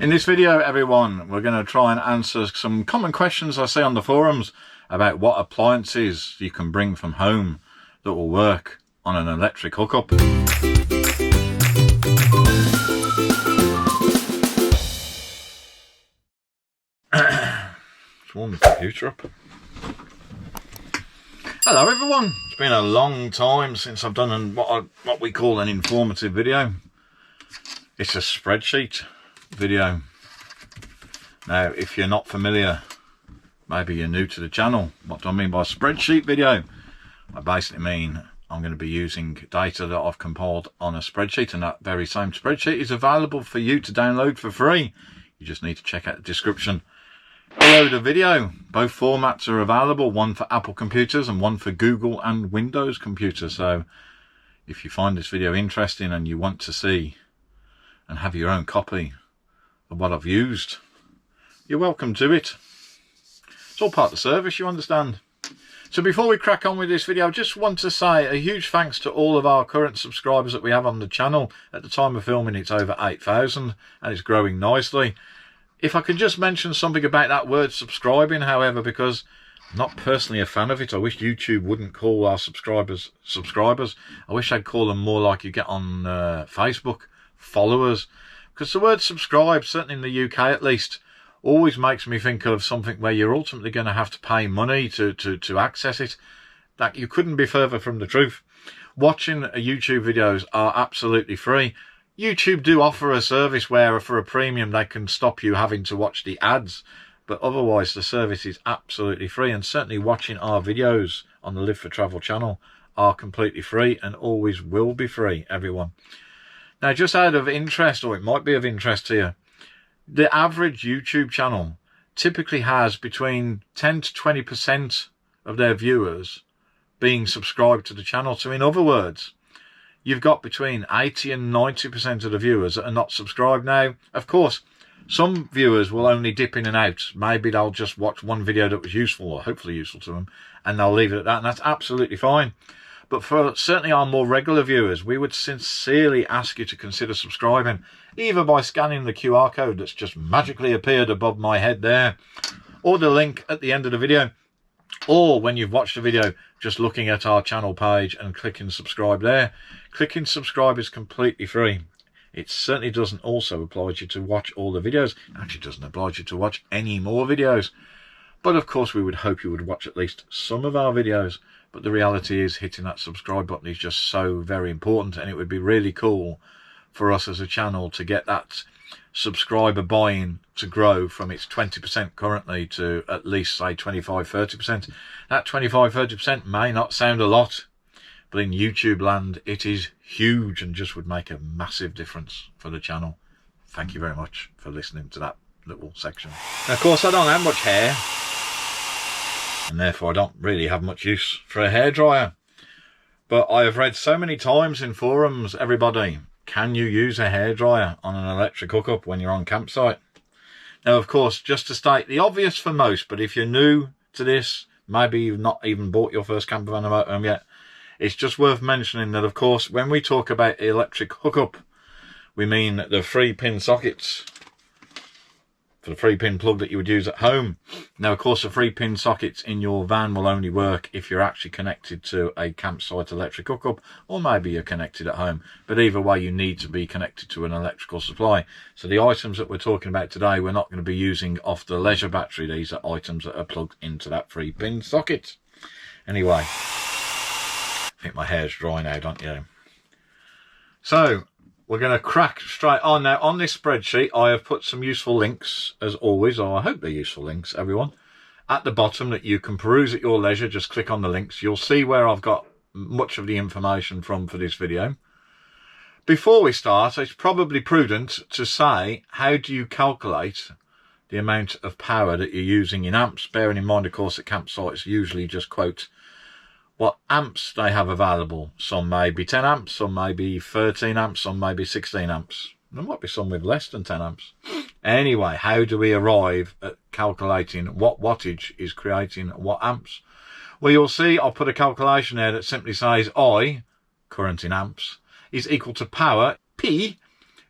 In this video, everyone, we're going to try and answer some common questions I see on the forums about what appliances you can bring from home that will work on an electric hookup. Just warm the computer up. Hello everyone, it's been a long time since I've done what we call an informative video. It's a spreadsheet video. Now, if you're not familiar, maybe you're new to the channel, what do I mean by spreadsheet video? I basically mean I'm going to be using data that I've compiled on a spreadsheet, and that very same spreadsheet is available for you to download for free. You just need to check out the description below the video. Both formats are available, one for Apple computers and one for Google and Windows computers. So if you find this video interesting and you want to see and have your own copy of what I've used, you're welcome to it. It's all part of the service, you understand. So before we crack on with this video, I just want to say a huge thanks to all of our current subscribers that we have on the channel. At the time of filming, it's over 8,000 and it's growing nicely. If I could just mention something about that word subscribing, however, because I'm not personally a fan of it. I wish YouTube wouldn't call our subscribers. I wish they'd call them more like you get on Facebook, followers. Because the word subscribe, certainly in the UK at least, always makes me think of something where you're ultimately going to have to pay money to access it. That you couldn't be further from the truth. Watching YouTube videos are absolutely free. YouTube do offer a service where for a premium they can stop you having to watch the ads, but otherwise the service is absolutely free, and certainly watching our videos on the Live for Travel channel are completely free and always will be free, everyone. Now, just out of interest, or it might be of interest to you, the average YouTube channel typically has between 10 to 20% of their viewers being subscribed to the channel. So in other words, you've got between 80 and 90% of the viewers that are not subscribed. Now, of course, some viewers will only dip in and out. Maybe they'll just watch one video that was useful, or hopefully useful to them, and they'll leave it at that, and that's absolutely fine. But for certainly our more regular viewers, we would sincerely ask you to consider subscribing, either by scanning the QR code that's just magically appeared above my head there, or the link at the end of the video, or when you've watched the video, just looking at our channel page and clicking subscribe there. Clicking subscribe is completely free. It certainly doesn't also oblige you to watch all the videos. It actually doesn't oblige you to watch any more videos. But of course, we would hope you would watch at least some of our videos. But the reality is, hitting that subscribe button is just so very important, and it would be really cool for us as a channel to get that subscriber buy-in to grow from its 20% currently to at least, say, 25-30%. That 25-30% may not sound a lot, but in YouTube land it is huge and just would make a massive difference for the channel. Thank you very much for listening to that little section. Now, of course, I don't have much hair, and therefore I don't really have much use for a hairdryer. But I have read so many times in forums, everybody, can you use a hairdryer on an electric hookup when you're on campsite? Now, of course, just to state the obvious for most, but if you're new to this, maybe you've not even bought your first campervan or motorhome yet, it's just worth mentioning that, of course, when we talk about electric hookup, we mean the 3-pin sockets for the 3-pin plug that you would use at home. Now, of course, the 3-pin sockets in your van will only work if you're actually connected to a campsite electric hookup, or maybe you're connected at home. But either way, you need to be connected to an electrical supply. So the items that we're talking about today, we're not going to be using off the leisure battery. These are items that are plugged into that 3-pin socket. Anyway, I think my hair's dry now, don't you? So we're going to crack straight on. Now, on this spreadsheet, I have put some useful links, as always, or I hope they're useful links, everyone, at the bottom that you can peruse at your leisure. Just click on the links. You'll see where I've got much of the information from for this video. Before we start, it's probably prudent to say, how do you calculate the amount of power that you're using in amps? Bearing in mind, of course, that campsites usually just quote what amps they have available. Some may be 10 amps, some may be 13 amps, some may be 16 amps. There might be some with less than 10 amps. Anyway, how do we arrive at calculating what wattage is creating what amps? Well, you'll see I'll put a calculation there that simply says I, current in amps, is equal to power, P,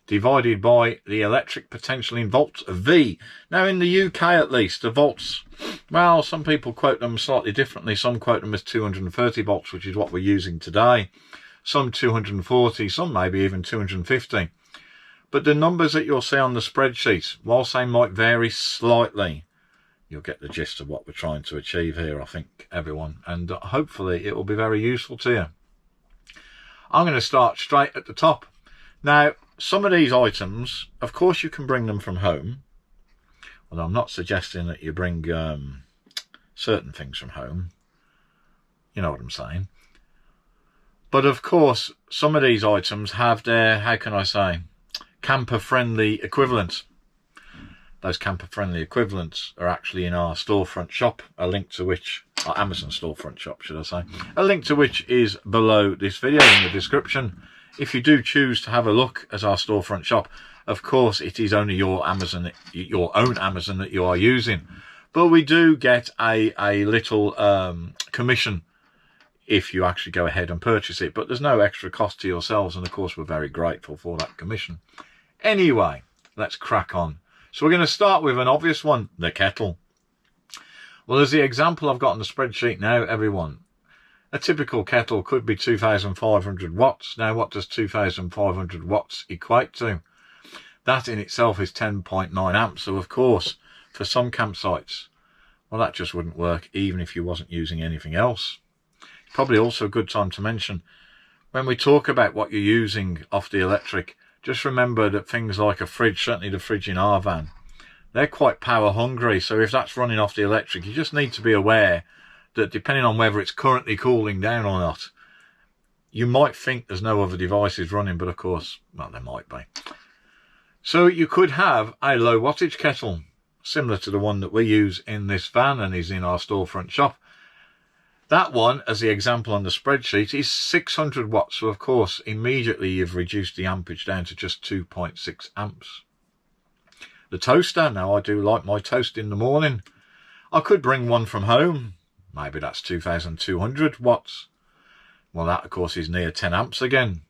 divided by the electric potential in volts, V. Now in the UK at least, the volts, well, some people quote them slightly differently. Some quote them as 230 volts, which is what we're using today. Some 240, some maybe even 250. But the numbers that you'll see on the spreadsheet, whilst they might vary slightly, you'll get the gist of what we're trying to achieve here, I think, everyone. And hopefully it will be very useful to you. I'm going to start straight at the top. Now, some of these items, of course, you can bring them from home. Although I'm not suggesting that you bring certain things from home. You know what I'm saying. But of course, some of these items have their, how can I say, camper-friendly equivalents. Those camper-friendly equivalents are actually in our storefront shop, a link to which, our Amazon storefront shop, should I say, a link to which is below this video in the description. If you do choose to have a look at our storefront shop, of course, it is only your own Amazon that you are using. But we do get a little commission if you actually go ahead and purchase it. But there's no extra cost to yourselves. And of course, we're very grateful for that commission. Anyway, let's crack on. So we're going to start with an obvious one, the kettle. Well, there's the example I've got on the spreadsheet now, everyone. A typical kettle could be 2,500 watts. Now, what does 2,500 watts equate to? That in itself is 10.9 amps. So, of course, for some campsites, well, that just wouldn't work even if you wasn't using anything else. Probably also a good time to mention, when we talk about what you're using off the electric, just remember that things like a fridge, certainly the fridge in our van, they're quite power hungry. So if that's running off the electric, you just need to be aware that depending on whether it's currently cooling down or not, you might think there's no other devices running, but of course, well, there might be. So you could have a low wattage kettle, similar to the one that we use in this van and is in our storefront shop. That one, as the example on the spreadsheet, is 600 watts. So, of course, immediately you've reduced the ampage down to just 2.6 amps. The toaster, now I do like my toast in the morning. I could bring one from home. Maybe that's 2,200 watts. Well, that, of course, is near 10 amps again.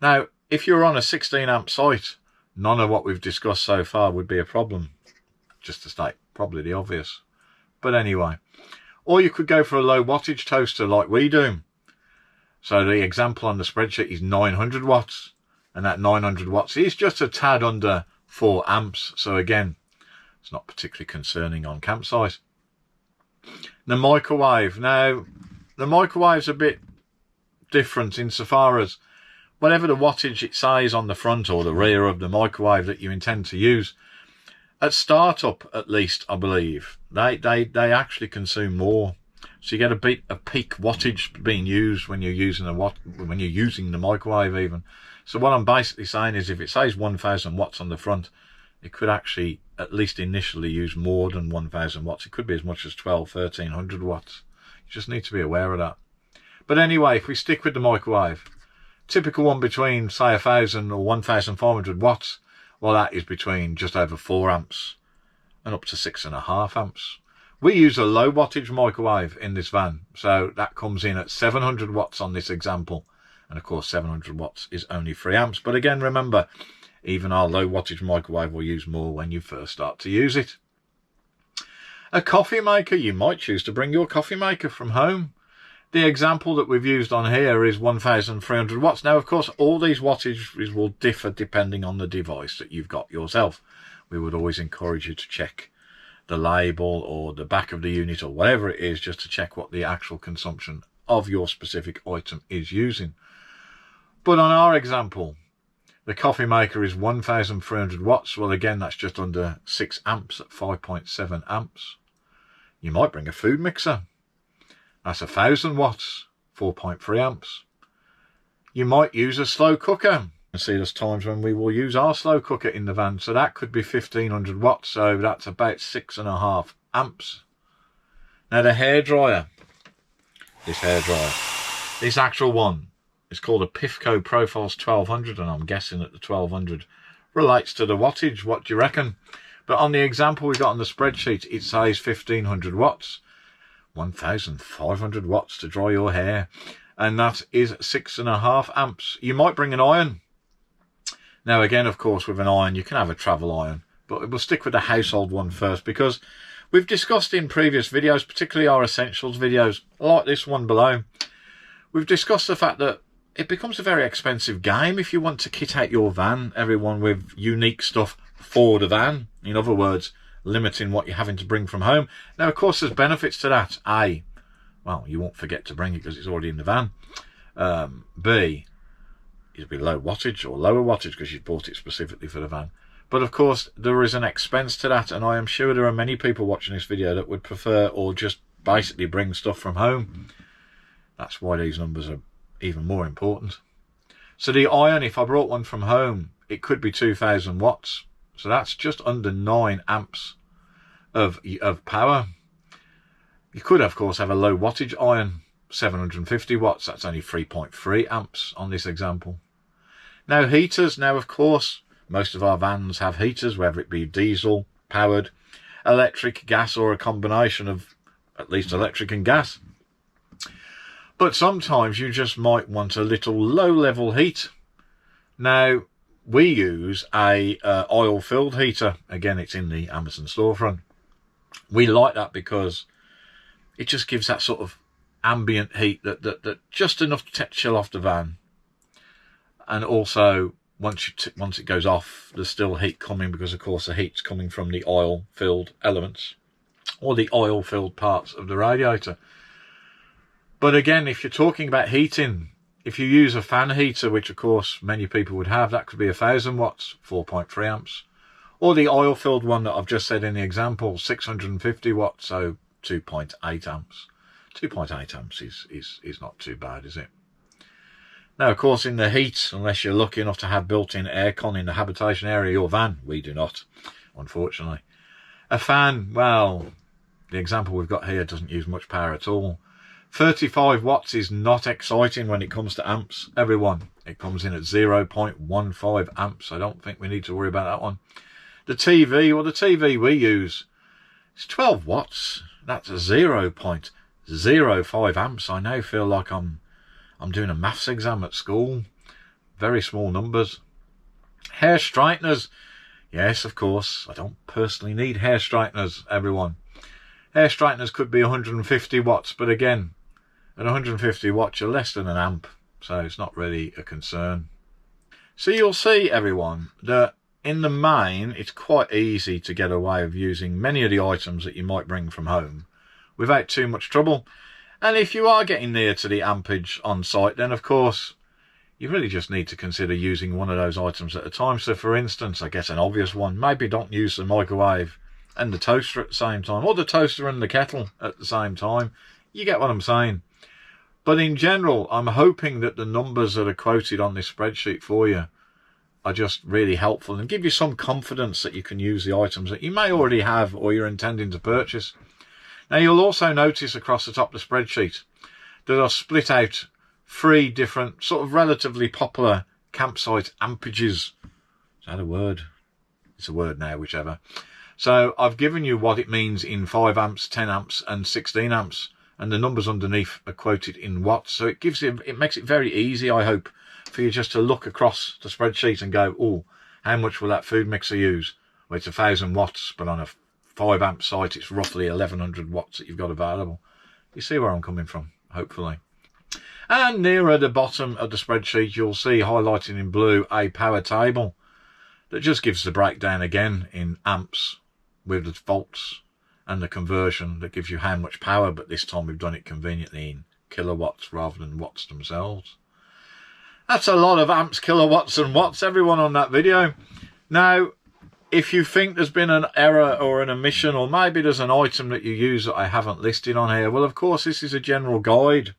Now, if you're on a 16 amp site, none of what we've discussed so far would be a problem. Just to state probably the obvious. But anyway. Or you could go for a low wattage toaster like we do. So the example on the spreadsheet is 900 watts. And that 900 watts is just a tad under 4 amps. So again, it's not particularly concerning on campsite. The microwave. Now, the microwave's a bit different insofar as whatever the wattage it says on the front or the rear of the microwave that you intend to use, at startup, at least, I believe, they actually consume more. So you get a peak wattage being used when you're using the microwave even. So what I'm basically saying is, if it says 1,000 watts on the front, it could actually, at least initially, use more than 1,000 watts. It could be as much as 1,300 watts. You just need to be aware of that. But anyway, if we stick with the microwave, typical one between, say, 1,000 or 1,500 watts. Well, that is between just over 4 amps and up to 6.5 amps. We use a low wattage microwave in this van, so that comes in at 700 watts on this example. And of course, 700 watts is only 3 amps. But again, remember, even our low wattage microwave will use more when you first start to use it. A coffee maker, you might choose to bring your coffee maker from home. The example that we've used on here is 1,300 watts. Now, of course, all these wattages will differ depending on the device that you've got yourself. We would always encourage you to check the label or the back of the unit or whatever it is, just to check what the actual consumption of your specific item is using. But on our example, the coffee maker is 1,300 watts. Well, again, that's just under 6 amps at 5.7 amps. You might bring a food mixer. That's 1,000 watts, 4.3 amps. You might use a slow cooker. You see, there's times when we will use our slow cooker in the van, so that could be 1,500 watts, so that's about 6.5 amps. Now the hairdryer, this actual one is called a Pifco Profiles 1200, and I'm guessing that the 1200 relates to the wattage. What do you reckon? But on the example we got on the spreadsheet, it says 1,500 watts. 1,500 watts to dry your hair, and that is 6.5 amps. You might bring an iron. Now again, of course, with an iron, you can have a travel iron, but we'll stick with the household one first, because we've discussed in previous videos, particularly our essentials videos, like this one below, we've discussed the fact that it becomes a very expensive game if you want to kit out your van, everyone, with unique stuff for the van. In other words, limiting what you're having to bring from home. Now, of course, there's benefits to that. A, well, you won't forget to bring it because it's already in the van. B, it'll be low wattage or lower wattage because you bought it specifically for the van. But of course, there is an expense to that, and I am sure there are many people watching this video that would prefer or just basically bring stuff from home. That's why these numbers are even more important. So the iron, if I brought one from home, it could be 2000 watts. So that's just under 9 amps of power. You could, of course, have a low wattage iron, 750 watts. That's only 3.3 amps on this example. Now heaters. Now, of course, most of our vans have heaters, whether it be diesel powered, electric, gas, or a combination of at least electric and gas. But sometimes you just might want a little low-level heat. Now, we use a oil-filled heater. Again, it's in the Amazon storefront. We like that because it just gives that sort of ambient heat that just enough to chill off the van. And also, once it goes off, there's still heat coming because, of course, the heat's coming from the oil-filled elements or the oil-filled parts of the radiator. But again, if you're talking about heating, if you use a fan heater, which of course many people would have, that could be 1000 watts, 4.3 amps. Or the oil-filled one that I've just said in the example, 650 watts, so 2.8 amps. 2.8 amps is not too bad, is it? Now, of course, in the heat, unless you're lucky enough to have built-in aircon in the habitation area of your van, we do not, unfortunately. A fan, well, the example we've got here doesn't use much power at all. 35 watts is not exciting when it comes to amps, everyone. It comes in at 0.15 amps. I don't think we need to worry about that one. The TV, well, the TV we use is 12 watts. That's a 0.05 amps. I now feel like I'm doing a maths exam at school. Very small numbers. Hair straighteners. Yes, of course. I don't personally need hair straighteners, everyone. Hair straighteners could be 150 watts, but again, at 150 watts, you're less than an amp, so it's not really a concern. So you'll see, everyone, that in the main, it's quite easy to get away with using many of the items that you might bring from home without too much trouble. And if you are getting near to the ampage on site, then of course, you really just need to consider using one of those items at a time. So for instance, I guess an obvious one, maybe don't use the microwave and the toaster at the same time, or the toaster and the kettle at the same time. You get what I'm saying. But in general, I'm hoping that the numbers that are quoted on this spreadsheet for you are just really helpful and give you some confidence that you can use the items that you may already have or you're intending to purchase. Now, you'll also notice across the top of the spreadsheet that I've split out 3 different sort of relatively popular campsite ampages. Is that a word? It's a word now, whichever. So I've given you what it means in 5 amps, 10 amps and 16 amps. And the numbers underneath are quoted in watts. So it makes it very easy, I hope, for you just to look across the spreadsheet and go, oh, how much will that food mixer use? Well, it's 1000 watts, but on a 5 amp site, it's roughly 1100 watts that you've got available. You see where I'm coming from, hopefully. And nearer the bottom of the spreadsheet, you'll see highlighted in blue a power table that just gives the breakdown again in amps with the volts and the conversion that gives you how much power, but this time we've done it conveniently in kilowatts rather than watts themselves. That's a lot of amps, kilowatts and watts, everyone, on that video. Now, if you think there's been an error or an omission, or maybe there's an item that you use that I haven't listed on here, well, of course, this is a general guide.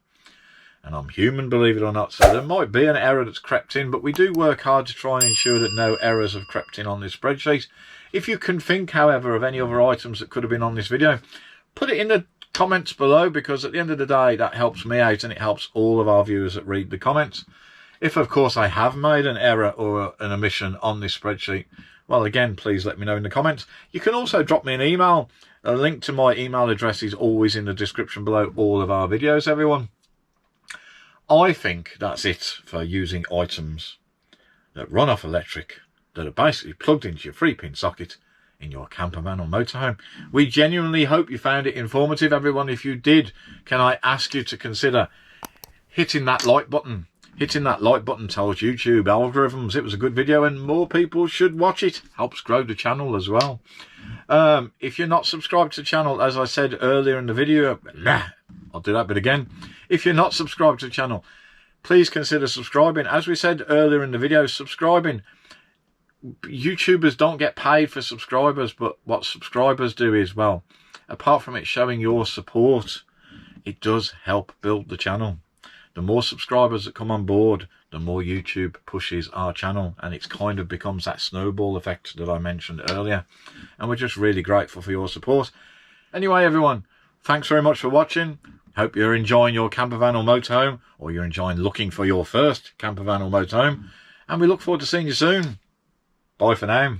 And I'm human, believe it or not, so there might be an error that's crept in, but we do work hard to try and ensure that no errors have crept in on this spreadsheet. If you can think, however, of any other items that could have been on this video, put it in the comments below, because at the end of the day, that helps me out and it helps all of our viewers that read the comments. If, of course, I have made an error or an omission on this spreadsheet, well, again, please let me know in the comments. You can also drop me an email. A link to my email address is always in the description below all of our videos, everyone. I think that's it for using items that run off electric, that are basically plugged into your 3-pin socket in your campervan or motorhome. We genuinely hope you found it informative, everyone. If you did, can I ask you to consider hitting that like button? Hitting that like button tells YouTube algorithms it was a good video and more people should watch it. Helps grow the channel as well. If you're not subscribed to the channel, as I said earlier in the video, I'll do that bit again. If you're not subscribed to the channel, please consider subscribing. As we said earlier in the video, subscribing. YouTubers don't get paid for subscribers, but what subscribers do is, well, apart from it showing your support, it does help build the channel. The more subscribers that come on board, the more YouTube pushes our channel, and it's kind of becomes that snowball effect that I mentioned earlier, and we're just really grateful for your support. Anyway, everyone, thanks very much for watching. Hope you're enjoying your campervan or motorhome, or you're enjoying looking for your first campervan or motorhome, and we look forward to seeing you soon. Bye for now.